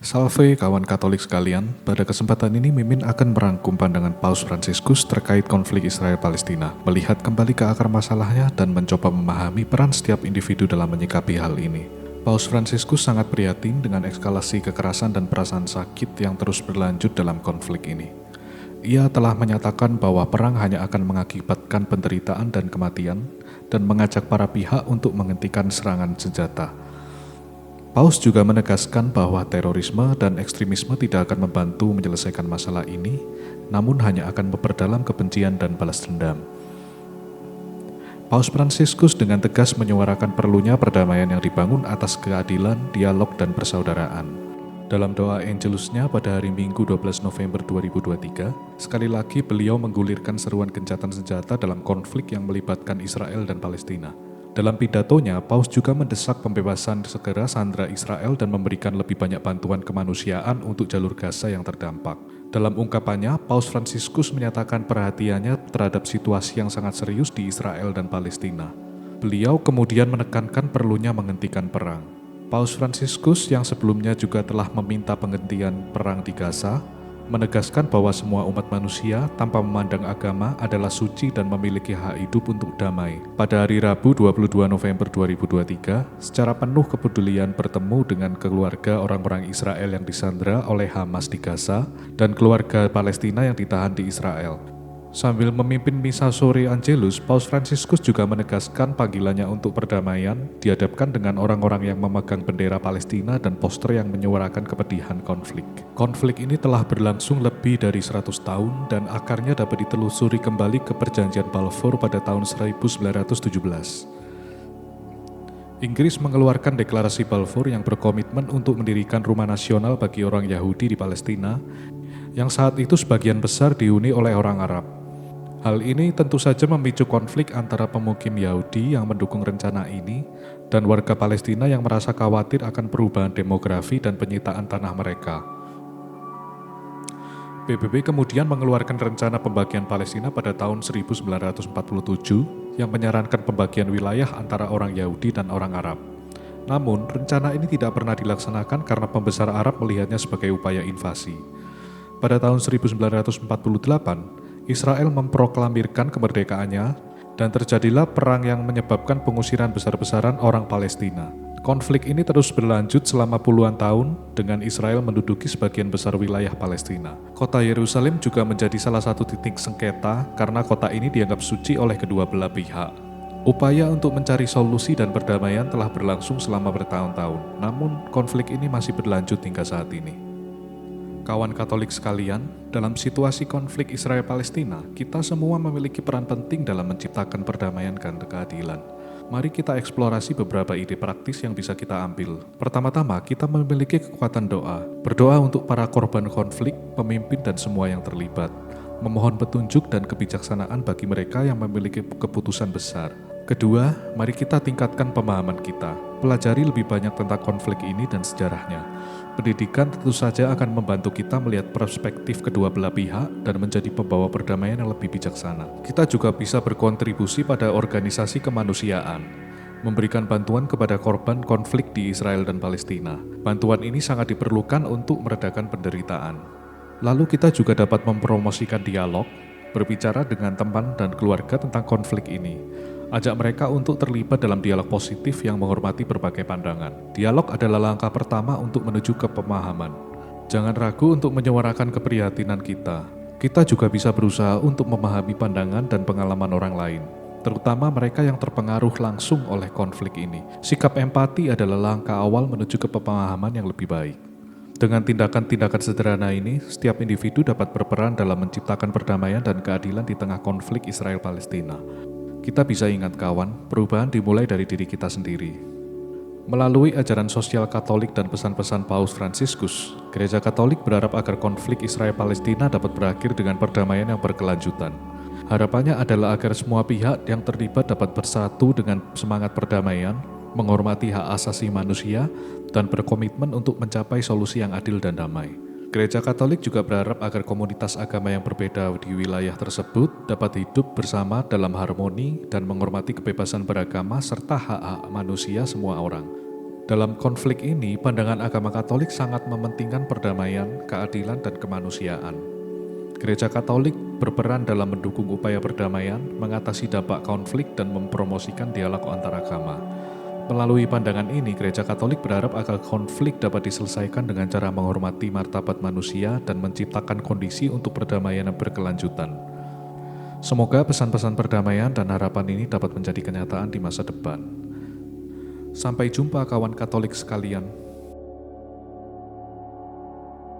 Salve kawan Katolik sekalian, pada kesempatan ini Mimin akan merangkum pandangan Paus Fransiskus terkait konflik Israel-Palestina, melihat kembali ke akar masalahnya dan mencoba memahami peran setiap individu dalam menyikapi hal ini. Paus Fransiskus sangat prihatin dengan eskalasi kekerasan dan perasaan sakit yang terus berlanjut dalam konflik ini. Ia telah menyatakan bahwa perang hanya akan mengakibatkan penderitaan dan kematian, dan mengajak para pihak untuk menghentikan serangan senjata. Paus juga menegaskan bahwa terorisme dan ekstremisme tidak akan membantu menyelesaikan masalah ini, namun hanya akan memperdalam kebencian dan balas dendam. Paus Fransiskus dengan tegas menyuarakan perlunya perdamaian yang dibangun atas keadilan, dialog, dan persaudaraan. Dalam doa Angelusnya pada hari Minggu 12 November 2023, sekali lagi beliau menggulirkan seruan gencatan senjata dalam konflik yang melibatkan Israel dan Palestina. Dalam pidatonya, Paus juga mendesak pembebasan segera sandera Israel dan memberikan lebih banyak bantuan kemanusiaan untuk jalur Gaza yang terdampak. Dalam ungkapannya, Paus Fransiskus menyatakan perhatiannya terhadap situasi yang sangat serius di Israel dan Palestina. Beliau kemudian menekankan perlunya menghentikan perang. Paus Fransiskus yang sebelumnya juga telah meminta penghentian perang di Gaza, menegaskan bahwa semua umat manusia tanpa memandang agama adalah suci dan memiliki hak hidup untuk damai. Pada hari Rabu 22 November 2023, secara penuh kepedulian bertemu dengan keluarga orang-orang Israel yang disandera oleh Hamas di Gaza dan keluarga Palestina yang ditahan di Israel. Sambil memimpin misa sore Angelus, Paus Fransiskus juga menegaskan panggilannya untuk perdamaian dihadapkan dengan orang-orang yang memegang bendera Palestina dan poster yang menyuarakan kepedihan konflik. Konflik ini telah berlangsung lebih dari 100 tahun dan akarnya dapat ditelusuri kembali ke perjanjian Balfour pada tahun 1917. Inggris mengeluarkan deklarasi Balfour yang berkomitmen untuk mendirikan rumah nasional bagi orang Yahudi di Palestina, yang saat itu sebagian besar dihuni oleh orang Arab. Hal ini tentu saja memicu konflik antara pemukim Yahudi yang mendukung rencana ini dan warga Palestina yang merasa khawatir akan perubahan demografi dan penyitaan tanah mereka. PBB kemudian mengeluarkan rencana pembagian Palestina pada tahun 1947 yang menyarankan pembagian wilayah antara orang Yahudi dan orang Arab. Namun, rencana ini tidak pernah dilaksanakan karena pembesar Arab melihatnya sebagai upaya invasi. Pada tahun 1948, Israel memproklamirkan kemerdekaannya dan terjadilah perang yang menyebabkan pengusiran besar-besaran orang Palestina. Konflik ini terus berlanjut selama puluhan tahun dengan Israel menduduki sebagian besar wilayah Palestina. Kota Yerusalem juga menjadi salah satu titik sengketa karena kota ini dianggap suci oleh kedua belah pihak. Upaya untuk mencari solusi dan perdamaian telah berlangsung selama bertahun-tahun, namun konflik ini masih berlanjut hingga saat ini. Kawan Katolik sekalian, dalam situasi konflik Israel-Palestina, kita semua memiliki peran penting dalam menciptakan perdamaian dan keadilan. Mari kita eksplorasi beberapa ide praktis yang bisa kita ambil. Pertama-tama, kita memiliki kekuatan doa. Berdoa untuk para korban konflik, pemimpin, dan semua yang terlibat. Memohon petunjuk dan kebijaksanaan bagi mereka yang memiliki keputusan besar. Kedua, mari kita tingkatkan pemahaman kita. Pelajari lebih banyak tentang konflik ini dan sejarahnya. Pendidikan tentu saja akan membantu kita melihat perspektif kedua belah pihak dan menjadi pembawa perdamaian yang lebih bijaksana. Kita juga bisa berkontribusi pada organisasi kemanusiaan, memberikan bantuan kepada korban konflik di Israel dan Palestina. Bantuan ini sangat diperlukan untuk meredakan penderitaan. Lalu kita juga dapat mempromosikan dialog, berbicara dengan teman dan keluarga tentang konflik ini. Ajak mereka untuk terlibat dalam dialog positif yang menghormati berbagai pandangan. Dialog adalah langkah pertama untuk menuju ke pemahaman. Jangan ragu untuk menyuarakan keprihatinan kita. Kita juga bisa berusaha untuk memahami pandangan dan pengalaman orang lain, terutama mereka yang terpengaruh langsung oleh konflik ini. Sikap empati adalah langkah awal menuju ke pemahaman yang lebih baik. Dengan tindakan-tindakan sederhana ini, setiap individu dapat berperan dalam menciptakan perdamaian dan keadilan di tengah konflik Israel-Palestina. Kita bisa ingat kawan, perubahan dimulai dari diri kita sendiri. Melalui ajaran sosial Katolik dan pesan-pesan Paus Fransiskus, Gereja Katolik berharap agar konflik Israel-Palestina dapat berakhir dengan perdamaian yang berkelanjutan. Harapannya adalah agar semua pihak yang terlibat dapat bersatu dengan semangat perdamaian, menghormati hak asasi manusia, dan berkomitmen untuk mencapai solusi yang adil dan damai. Gereja Katolik juga berharap agar komunitas agama yang berbeda di wilayah tersebut dapat hidup bersama dalam harmoni dan menghormati kebebasan beragama serta hak-hak manusia semua orang. Dalam konflik ini, pandangan agama Katolik sangat mementingkan perdamaian, keadilan, dan kemanusiaan. Gereja Katolik berperan dalam mendukung upaya perdamaian, mengatasi dampak konflik, dan mempromosikan dialog antar agama. Melalui pandangan ini, Gereja Katolik berharap agar konflik dapat diselesaikan dengan cara menghormati martabat manusia dan menciptakan kondisi untuk perdamaian yang berkelanjutan. Semoga pesan-pesan perdamaian dan harapan ini dapat menjadi kenyataan di masa depan. Sampai jumpa kawan Katolik sekalian.